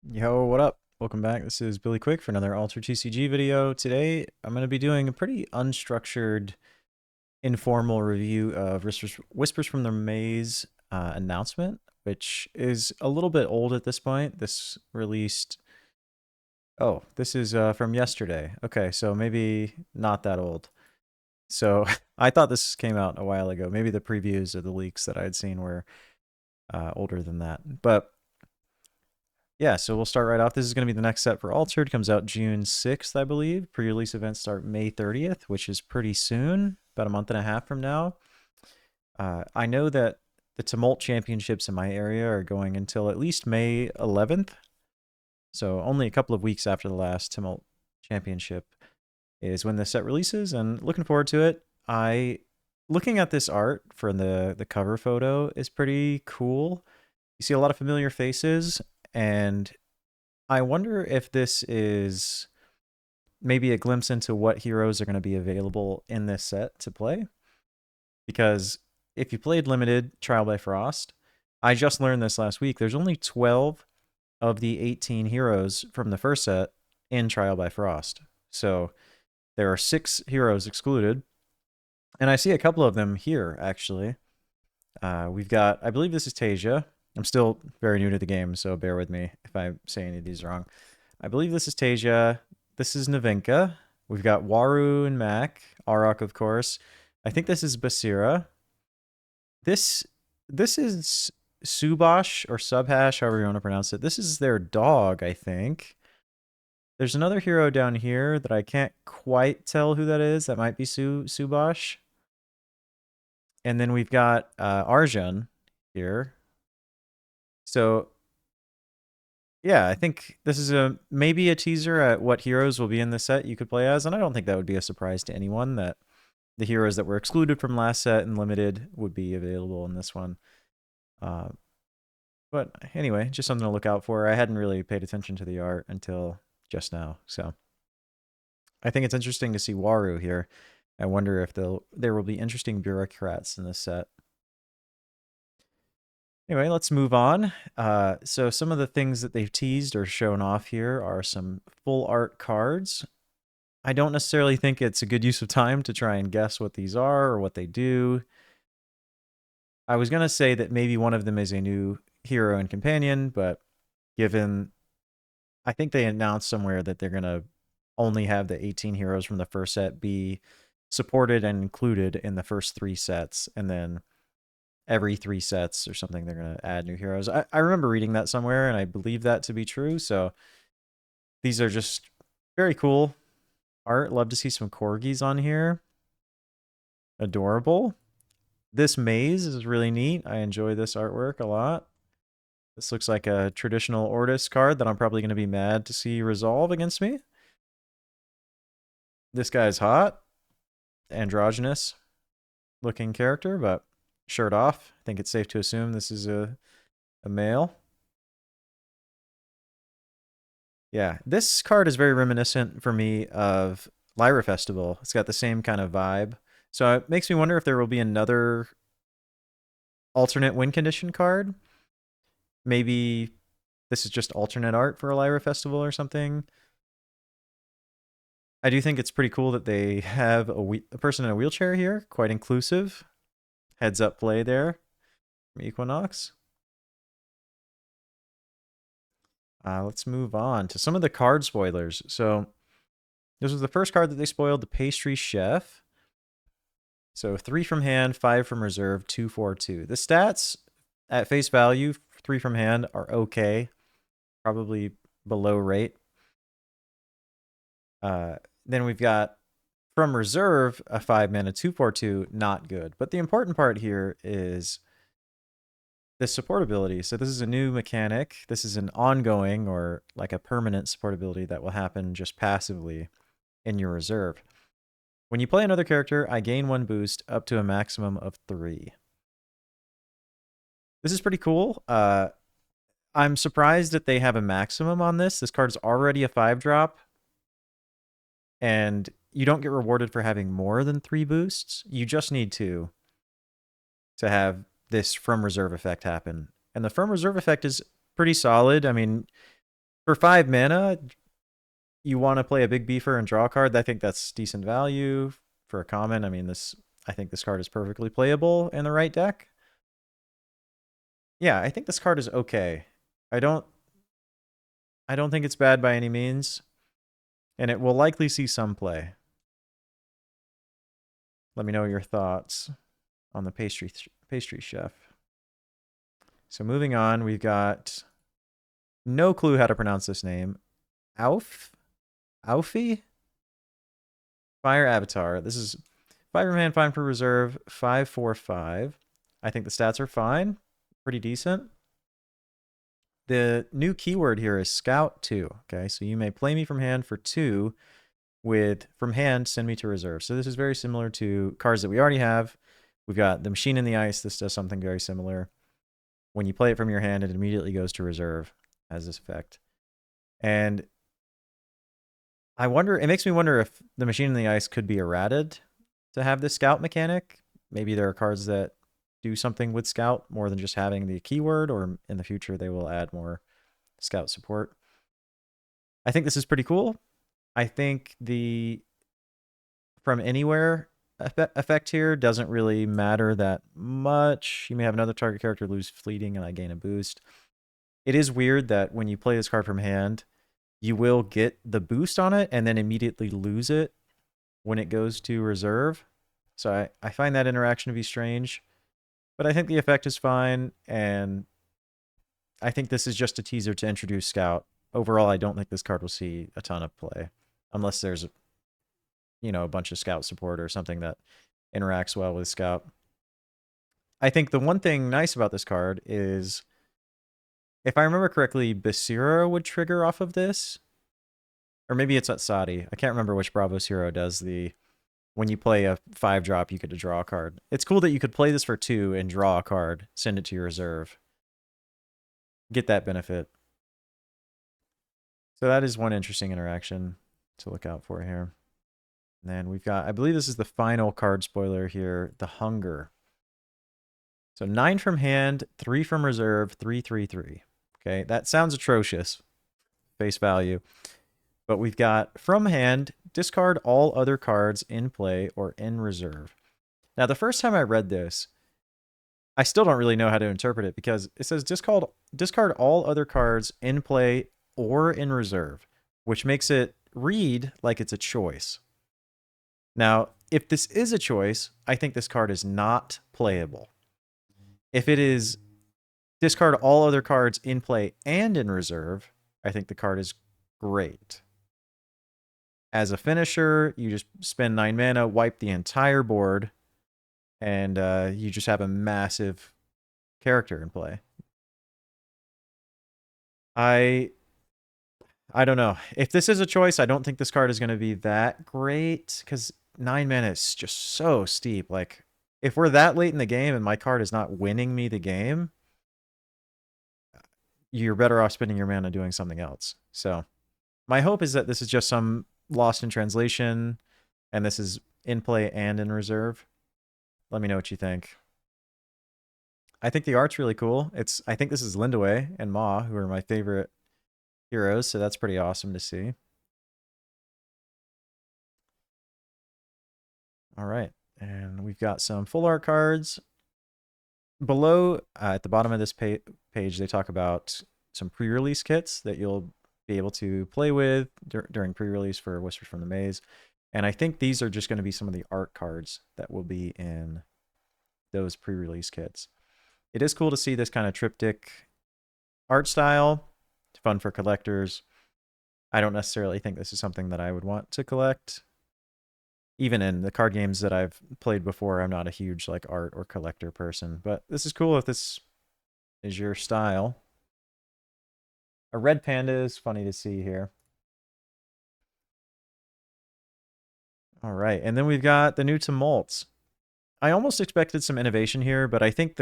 Yo, what up? Welcome back. This is Billy Quick for another Alter TCG video. Today, I'm going to be doing a pretty unstructured, informal review of Whispers from the Maze announcement, which is a little bit old at this point. This released. Oh, this is from yesterday. Okay, so maybe not that old. So I thought this came out a while ago. Maybe the previews or the leaks that I had seen were older than that. But yeah, so we'll start right off. This is going to be the next set for Altered. Comes out June 6th, I believe. Pre-release events start May 30th, which is pretty soon, about a month and a half from now. I know that the Tumult Championships in my area are going until at least May 11th. So only a couple of weeks after the last Tumult Championship is when the set releases, and looking forward to it. Looking at this art for the cover photo is pretty cool. You see a lot of familiar faces, and I wonder if this is maybe a glimpse into what heroes are going to be available in this set to play. Because if you played Limited Trial by Frost, I just learned this last week. There's only 12 of the 18 heroes from the first set in Trial by Frost. So there are 6 heroes excluded. And I see a couple of them here, actually. We've got, I believe this is Tasia. I'm still very new to the game, so bear with me if I say any of these wrong. I believe this is Tasia. This is Navinka. We've got Waru and Mac. Arok, of course. I think this is Basira. This is Subash or Subhash, however you want to pronounce it. This is their dog, I think. There's another hero down here that I can't quite tell who that is. That might be Subash. And then we've got Arjun here. So yeah, I think this is maybe a teaser at what heroes will be in the set you could play as, and I don't think that would be a surprise to anyone that the heroes that were excluded from last set and limited would be available in this one. Uh, but anyway, just something to look out for. I hadn't really paid attention to the art until just now, so I think it's interesting to see Waru here. I wonder if there will be interesting bureaucrats in this set. Anyway, let's move on. So some of the things that they've teased or shown off here are some full art cards. I don't necessarily think it's a good use of time to try and guess what these are or what they do. I was going to say that maybe one of them is a new hero and companion, but given, I think they announced somewhere that they're going to only have the 18 heroes from the first set be supported and included in the first 3 sets, and then every 3 sets or something they're going to add new heroes. I remember reading that somewhere, and I believe that to be true, so these are just very cool art. Love to see some corgis on here. Adorable. This maze is really neat. I enjoy this artwork a lot. This looks like a traditional Ortis card that I'm probably going to be mad to see resolve against me. This guy's hot. Androgynous looking character, but shirt off. I think it's safe to assume this is a male. Yeah, this card is very reminiscent for me of Lyra Festival. It's got the same kind of vibe. So it makes me wonder if there will be another alternate win condition card. Maybe this is just alternate art for a Lyra Festival or something. I do think it's pretty cool that they have a person in a wheelchair here. Quite inclusive. Heads up play there from Equinox. Let's move on to some of the card spoilers. So this was the first card that they spoiled, the Pastry Chef. So 3 from hand, 5 from reserve, 2, 4, 2. The stats at face value, 3 from hand, are okay. Probably below rate. Then we've got from reserve a 5 mana 2/4/2, not good. But the important part here is the supportability. So this is a new mechanic. This is an ongoing or like a permanent supportability that will happen just passively in your reserve. When you play another character, I gain 1 boost up to a maximum of 3. This is pretty cool. I'm surprised that they have a maximum on this. This card is already a 5-drop, and you don't get rewarded for having more than 3 boosts. You just need 2 to have this from reserve effect happen. And the from reserve effect is pretty solid. I mean, For 5 mana, you want to play a big beefer and draw a card. I think that's decent value for a common. I mean, I think this card is perfectly playable in the right deck. Yeah, I think this card is okay. I don't think it's bad by any means, and it will likely see some play. Let me know your thoughts on the pastry chef. So moving on, we've got no clue how to pronounce this name. Alfie? Fire Avatar. This is 5 man, 5 for reserve, 5/4/5. I think the stats are fine. Pretty decent. The new keyword here is Scout 2. Okay, so you may play me from hand for 2 with from hand, send me to reserve. So this is very similar to cards that we already have. We've got the Machine in the Ice. This does something very similar. When you play it from your hand, it immediately goes to reserve as this effect. And I wonder, it makes me wonder if the Machine in the Ice could be errated to have this Scout mechanic. Maybe there are cards that do something with Scout more than just having the keyword, or in the future they will add more Scout support. I think this is pretty cool. I think the from anywhere effect here doesn't really matter that much. You may have another target character lose fleeting and I gain a boost. It is weird that when you play this card from hand, you will get the boost on it and then immediately lose it when it goes to reserve. So I find that interaction to be strange. But I think the effect is fine, and I think this is just a teaser to introduce Scout. Overall, I don't think this card will see a ton of play, unless there's a bunch of Scout support or something that interacts well with Scout. I think the one thing nice about this card is, if I remember correctly, Basira would trigger off of this. Or maybe it's Atsadi. I can't remember which Bravos hero does the, when you play a 5-drop, you get to draw a card. It's cool that you could play this for 2 and draw a card, send it to your reserve. Get that benefit. So that is one interesting interaction to look out for here. And then we've got, I believe this is the final card spoiler here, the Hunger. So 9 from hand, 3 from reserve, 3/3/3. Okay, that sounds atrocious, face value. But we've got from hand, discard all other cards in play or in reserve. Now, the first time I read this, I still don't really know how to interpret it, because it says discard all other cards in play or in reserve, which makes it read like it's a choice. Now, if this is a choice, I think this card is not playable. If it is discard all other cards in play and in reserve, I think the card is great. As a finisher, you just spend 9 mana, wipe the entire board, and you just have a massive character in play. I don't know. If this is a choice, I don't think this card is going to be that great, because 9 mana is just so steep. Like, if we're that late in the game and my card is not winning me the game, you're better off spending your mana doing something else. So my hope is that this is just some lost in translation, and this is in play and in reserve. Let me know what you think. I think the art's really cool. I think this is Lindaway and Ma, who are my favorite heroes, so that's pretty awesome to see. All right, and we've got some full art cards. Below, at the bottom of this page, they talk about some pre-release kits that you'll be able to play with during pre-release for Whispers from the Maze. And I think these are just going to be some of the art cards that will be in those pre-release kits. It is cool to see this kind of triptych art style. It's fun for collectors. I don't necessarily think this is something that I would want to collect. Even in the card games that I've played before, I'm not a huge like art or collector person, but this is cool if this is your style. A red panda is funny to see here. All right, and then we've got the new Tumults. I almost expected some innovation here, but I think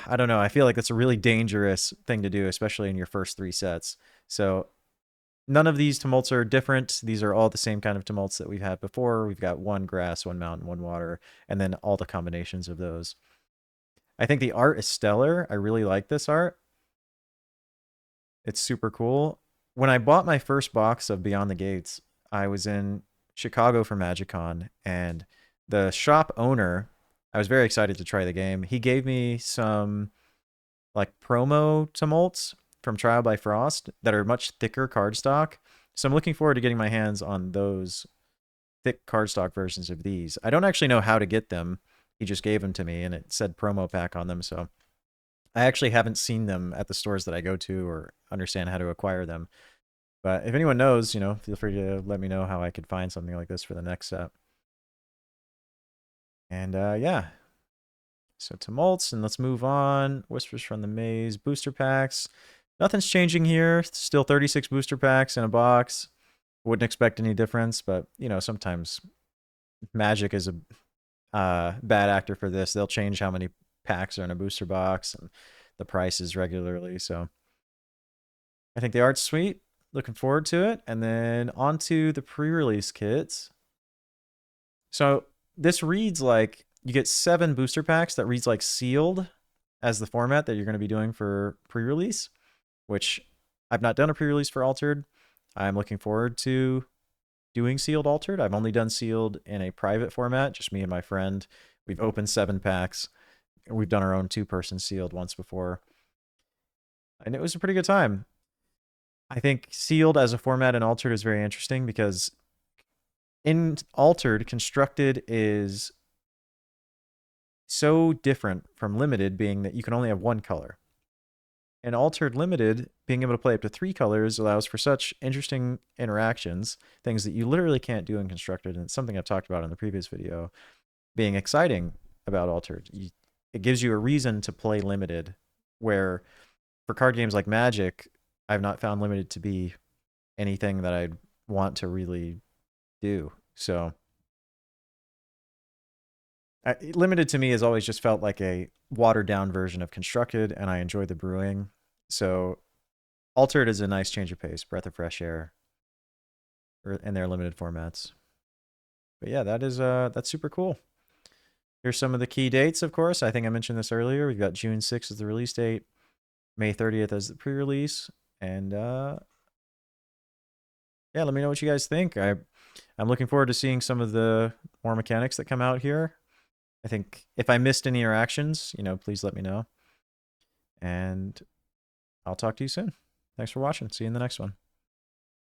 I don't know, I feel like it's a really dangerous thing to do, especially in your first 3 sets. So none of these Tumults are different. These are all the same kind of Tumults that we've had before. We've got 1 grass, 1 mountain, 1 water, and then all the combinations of those. I think the art is stellar. I really like this art. It's super cool. When I bought my first box of Beyond the Gates, I was in Chicago for MagicCon, and the shop owner, I was very excited to try the game. He gave me some like promo tumults from Trial by Frost that are much thicker cardstock. So I'm looking forward to getting my hands on those thick cardstock versions of these. I don't actually know how to get them. He just gave them to me and it said promo pack on them. So I actually haven't seen them at the stores that I go to or understand how to acquire them. But if anyone knows, feel free to let me know how I could find something like this for the next set. And yeah, so tumults, and let's move on. Whispers from the Maze, booster packs. Nothing's changing here. Still 36 booster packs in a box. Wouldn't expect any difference, but sometimes Magic is a bad actor for this. They'll change how many packs are in a booster box and the prices regularly. So I think the art's sweet. Looking forward to it. And then on to the pre-release kits. So this reads like you get 7 booster packs that reads like sealed as the format that you're going to be doing for pre-release, which I've not done a pre-release for Altered. I'm looking forward to doing sealed Altered. I've only done sealed in a private format, just me and my friend. We've opened 7 packs. We've done our own 2-person sealed once before. And it was a pretty good time. I think sealed as a format in Altered is very interesting because in Altered, Constructed is so different from Limited, being that you can only have 1 color. And Altered Limited, being able to play up to 3 colors allows for such interesting interactions, things that you literally can't do in Constructed, and it's something I've talked about in the previous video, being exciting about Altered. It gives you a reason to play Limited, where for card games like Magic, I've not found Limited to be anything that I'd want to really do. So Limited to me has always just felt like a watered down version of Constructed, and I enjoy the brewing. So Altered is a nice change of pace, breath of fresh air, in their limited formats. But yeah, that's super cool. Here's some of the key dates, of course. I think I mentioned this earlier. We've got June 6th as the release date, May 30th as the pre-release, and yeah, let me know what you guys think. I'm looking forward to seeing some of the more mechanics that come out here. I think if I missed any interactions, please let me know. And I'll talk to you soon. Thanks for watching. See you in the next one.